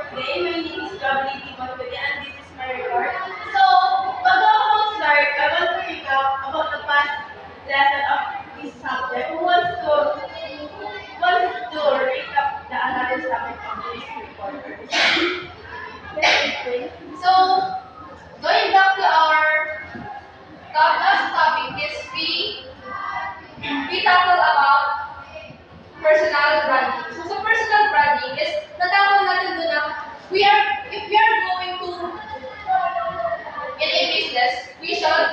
today. My name is Gabrielle Montgomery and this is my report. So, bago ako mag-start, I want to recap about the past lesson of this subject. Who wants to recap the another subject of this report or this So, going back to our last topic is we tackle about personal branding. So, sa personal branding is natakot natin doon na if we are going to in a business, we should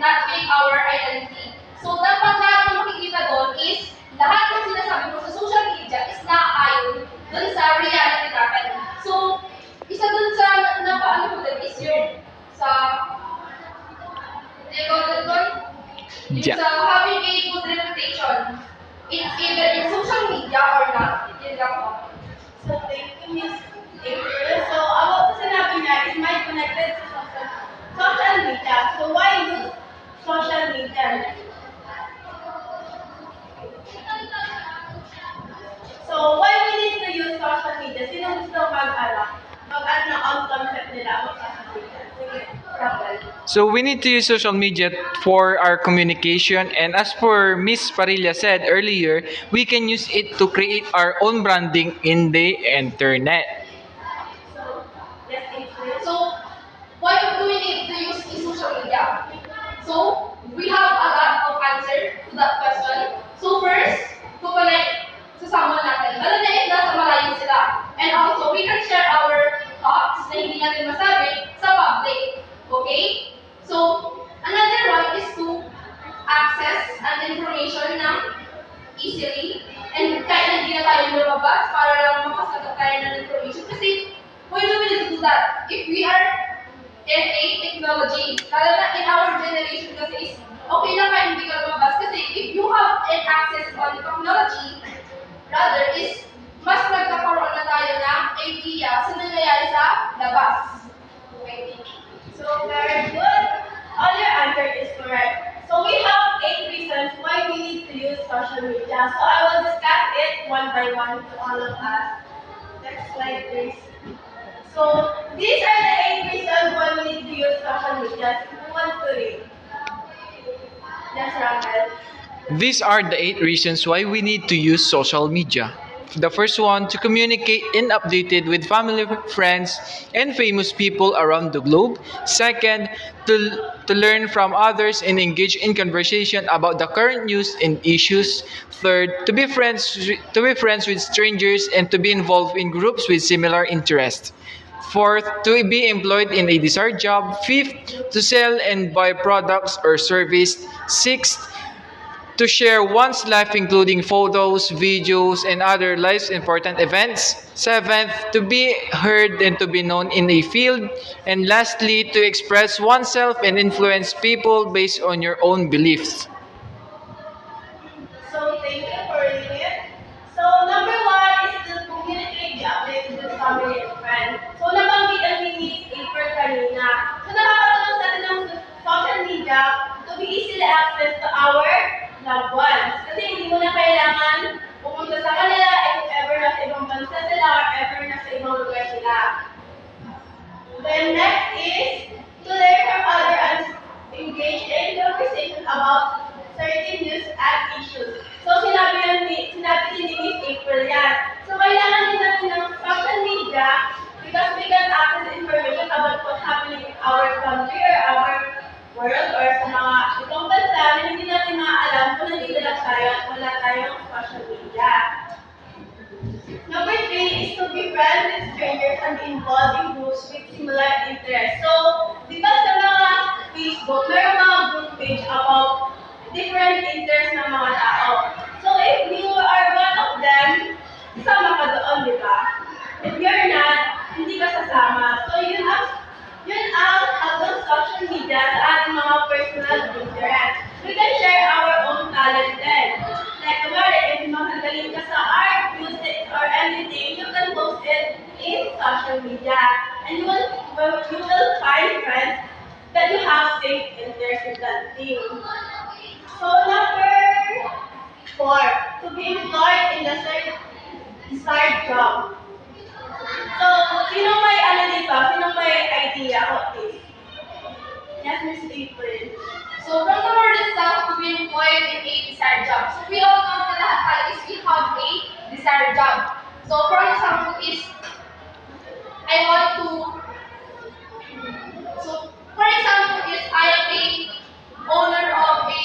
not fake our identity. So, dapat lahat na makikita doon is lahat ng sinasabi mo sa social media is naayon doon sa reality natin. So, isa doon sa napaano ko din is yun sa Yeah. sa having a good reputation. It's either in social media or not. Yun lang po. So, thank you, Miss April. So, about sa sinabi niya is may connected sa social media. So, why use social media? So, why we need to use social media? Sino gusto mag-add na on concept nila about social media? Sige, Rafael. So we need to use social media for our communication, and as for Miss Parilla said earlier, we can use it to create our own branding in the internet. So, yes, April. So, why do we need to use the social media? So, we have a lot of answer to that question. So, first, to connect sa someone natin. Lalo na if nasa malayo sila. And also, we can share our thoughts na hindi natin masabi sa public. Okay? So, another one is to access an information na easily. And kahit hindi na tayo lumabas para lang makasagot tayo ng information. Kasi, why do we need to do that? If we are in a technology, lalo na in our generation kasi is, okay lang kahit hindi ka lumabas. Kasi if you have an access on technology, rather is, mas nagkakaroon na tayo ng idea sa nangyayari sa labas. Okay, thank you. So, very good. All your answer is correct. So, we have 8 reasons why we need to use social media. So, I will discuss it one by one to all of us. Next slide, please. So, these are the 8 reasons why we need to use social media. Who wants to read? Yes, Rafael. These are the 8 reasons why we need to use social media. The first one, to communicate and update it with family, friends, and famous people around the globe. Second, to learn from others and engage in conversation about the current news and issues. Third, to be friends with strangers and to be involved in groups with similar interests. Fourth, to be employed in a desired job. Fifth, to sell and buy products or service. Sixth, to share one's life including photos, videos, and other life's important events. Seventh, to be heard and to be known in a field. And lastly, to express oneself and influence people based on your own beliefs. So, thank you for reading it. So, number 1 is to communicate the updates with family and friends. So, nabanggit ang ni April kanina. So, nakakatulong sa atin ng social media to be easily access to our loved ones. Kasi hindi mo na kailangan pumunta sa kanila if ever nasa ibang bansa sila or ever nasa ibang lugar sila. Then next is to learn from others and engage in conversation about certain news and issues. So sinabi din ni Miss April yan. So kailangan din natin ng social media because we can access information about what's happening in our country or our world or sa mga ibang bansa na hindi natin maaalam kung nandito lang tayo at wala tayong social media. Number 3 is to be friends with strangers and be involved in groups with similar interests. So, di ba sa mga Facebook, mayroong mga group page about different interests ng mga tao. So, if you are one of them, isama ka doon, di ba? If you're not, hindi ka sasama. So, yun ang hanggang social media sa ating mga personal interests. We can share our own talent then. Like, kumari, if magaling ka sa art, music, or anything, you can post it in social media. And you will find friends that you have same interest in that thing. So, number 4, to be employed in the desired job. So, Sino may ano dito? Sino may idea? Okay. Yes, Miss April. So from the word itself, to be employed in a desired job. So we all know na lahat tayo is we have a desired job. So for example is, I want to, so for example is, I am a owner of a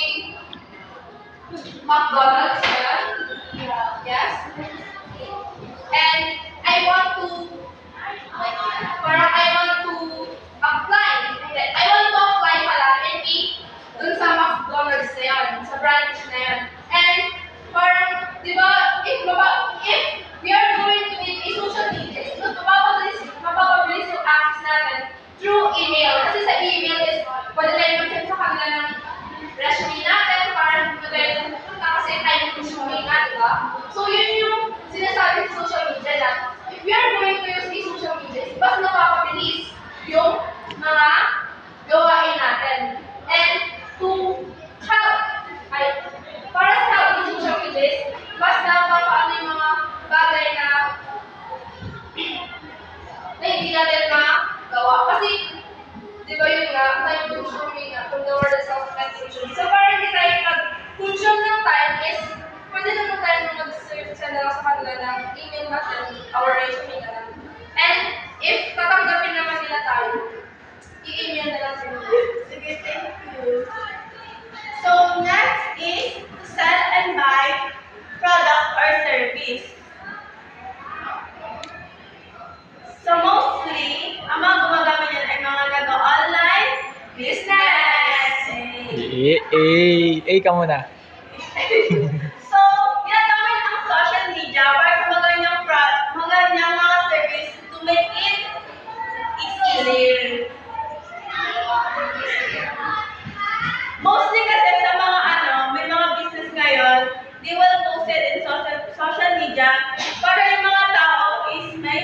McDonald's, yeah? Yes? And I want to, parang I want to apply. I want to apply pala in a, dun sa McDonald's na yun, sa branch na yun. And parang, di ba, if we are going to need a social media, mapapabilis yung access natin through email. Kasi sa email is, pwede tayo mag-send sa kanila ng resume natin, parang pwede tayo pupunta kasi time consuming na, di ba? So yun yung sinasabi sa social media na, if we are going to use a social media, mas napapabilis yung mga gawain natin. And to help, para sa help ng social media, mas napapaano yung mga bagay na hindi natin magawa. Kasi, di ba yun nga, time consuming nga, from the word itself, time consuming. So, para hindi tayo mag-consume ng time is, pwede naman tayo mag-send na lang sa kanila ng email natin, our resume na lang. And, if tatanggapin naman nila tayo, i-email na lang sila. Sige, thank you. So, next is to sell and buy product or service. So, mostly, ang mga gumagamit yan ay mga nag-online business. ka muna. So, ginagamit ang social media para sa magandang mga service to make it easier. Mostly kasi sa mga may mga business ngayon, they will post it in social media para yung mga tao is may...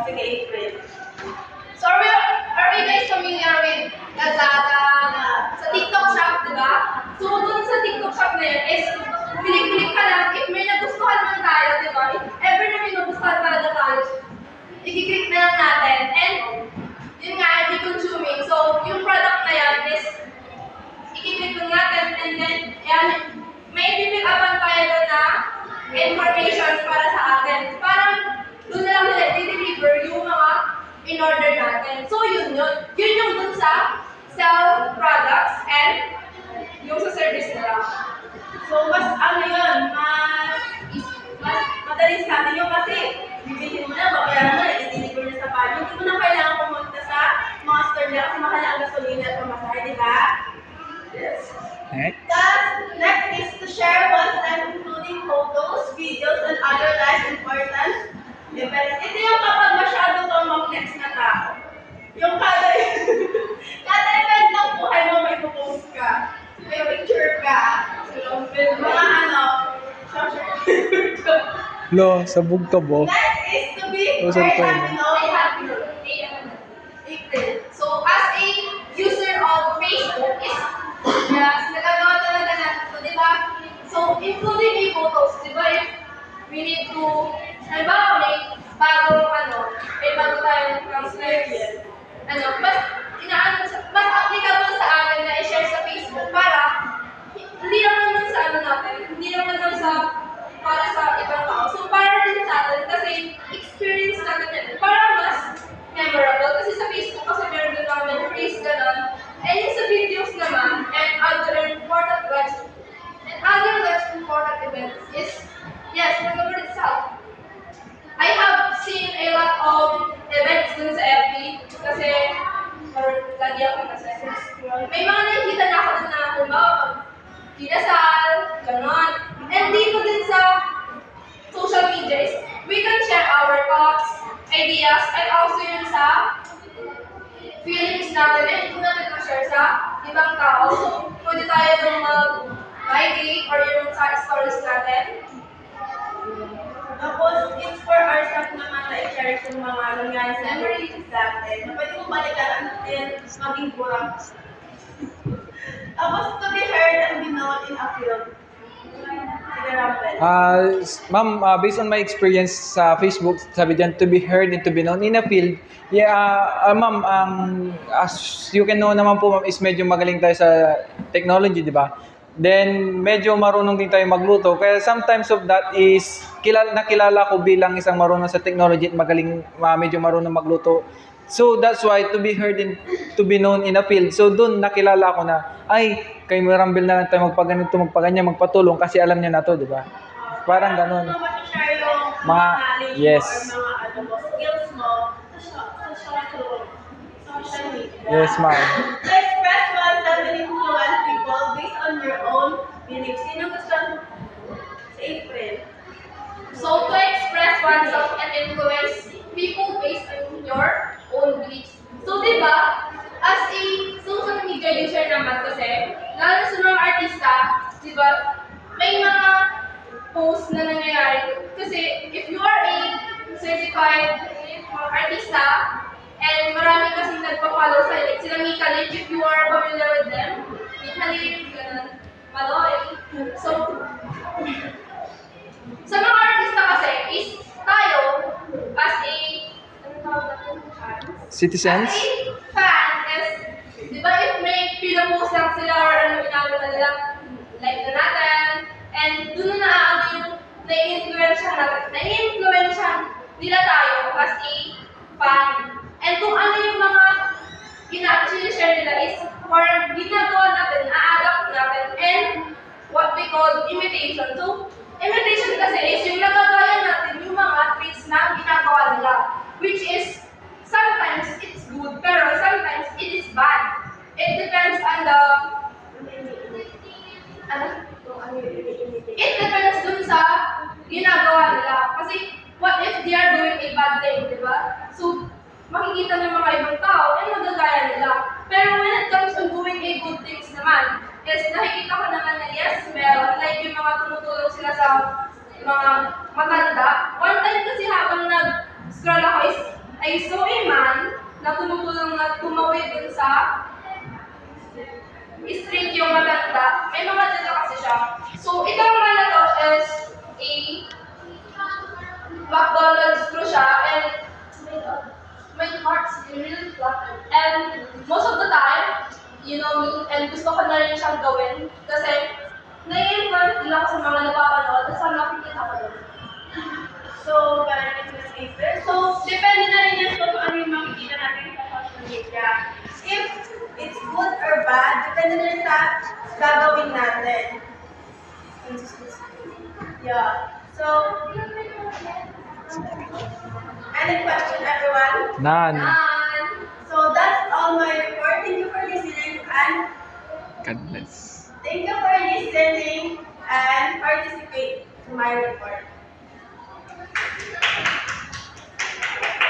sige, April. So, are you guys familiar with Lazada? Sa TikTok shop, di ba? So, dun sa TikTok shop na yun is, pilik-pilik ka lang, if may nagustuhan man tayo, di ba? If ever na may nagustuhan talaga tayo, i-click na lang natin. And, yun nga, hindi consuming. So, yung product na yan is, i-click lang natin, and then, yan, may pipick upan tayo doon na information para sa atin. Parang, doon na lang nila i-deliver yung mga in-order natin. So, yun yun. Yun yung dun sa sell products and yung sa service nila. So, mas mas madali sa atin yung kasi bibilhin mo na, babayaran mo na, i-deliver na sa bahay. Hindi mo na kailangan pumunta sa mga store nila kasi mahal ang gasolina at pamasahe, di ba? Yes. Next is to share one's life including photos, videos, and other life important events. Ito yung kapag masyado kang mag-flex na tao. Yung kada event ng buhay mo may post ka. May picture ka. Mga Lo, sabog ka bo. Next is to be Oh, very sorry, happy, no? April. So, as a user of Facebook, is, yes, nagagawa talaga natin ito, di ba? So, including yung photos, di ba? If we need to, halimbawa, may bago tayong translate. Mas applicable sa atin na i-share sa Facebook para hindi naman sa hindi naman para sa ibang tao. So, para din sa atin kasi experience natin yan. Para mas memorable. Kasi sa Facebook kasi meron din mga memories, gano'n. And yung sa videos naman, and other important events is, yes, the word itself. I have seen a lot of events dun sa FB kasi lagi ako nasa-scroll. May mga nakikita na ako dun na halimbawa kinasal, gano'n. And dito din sa social media is we can share our thoughts, ideas, and also yun sa feelings natin na hindi natin ma-share sa ibang tao. So, pwede tayo dun mag-writing or yung sa stories natin. Tapos, it's for ourselves naman na i-cherish yung mga nangyari sa memories natin. Na pwede mo balikan natin, maging burang. Tapos, to be heard and be known in a field. Sige, Rampel? Ma'am, based on my experience sa Facebook, sabi dyan, to be heard and to be known in a field. Yeah, ma'am, as you can know naman po, ma'am, is medyo magaling tayo sa technology, di ba? Then, medyo marunong din tayo magluto. Kaya sometimes of that is, nakilala ko bilang isang marunong sa technology at magaling, medyo marunong magluto. So, that's why to be heard and to be known in a field. So, dun nakilala ko na, ay, kay Marambil na lang tayo magpaganito, magpaganyan, magpatulong kasi alam niya na to, di ba? Parang ganun. So, share yung Mga, knowledge yes. or mga skills mo sa social media. Yes, ma'am. To express oneself and influence people based on your own beliefs. Sino gusto sa April? So, to express oneself and influence people based on your own beliefs. So, di ba, as a social media user naman kasi, lalo sa mga artista, di ba, may mga posts na nangyayari. Kasi, if you are a certified mga artista, and marami kasing nagpa-follow sa like, sila Mika Lim, if you are familiar with them, Mika Lim, ganun, Maloy. So, sa mga artista kasi, is tayo, as a, ano tawag natin? Citizens? As a fan, is, di ba, if may pinapost lang sila or ano ginagawa nila, like na natin, and doon na ano yung nai-influensya nila tayo as a fan. And kung ano yung mga ina-share nila is parang ginagawa natin, na-adapt natin, and what we call imitation. So, imitation kasi is yung nagagaya natin yung mga traits na ginagawa nila, which is sometimes it's good, pero sometimes it is bad. It depends on the it depends dun sa ginagawa nila. Kasi what if they are doing a bad thing, di ba? So, makikita ng mga ibang tao, eh magagaya nila. Pero when it comes to doing a good things naman, is nakikita ko naman na yes, meron. Like yung mga tumutulong sila sa mga matanda. One time kasi habang nag-scroll ako is, I saw a man na tumutulong na tumawid dun sa street yung matanda. May mga dito kasi siya. So, itong man na to is a McDonald's crew siya, and my heart's really flat. And most of the time, you know me, and gusto ko na rin siyang gawin kasi nai-influence din ako sa mga napapanood at sa nakikita ko doon. So, parang Miss April. So, depende na rin yan kung ano yung makikita natin sa social media. If it's good or bad, depende na rin sa gagawin natin. Yeah. So, any question, everyone? None. So, that's all my report. Thank you for listening and God bless. thank you for listening and participate in my report.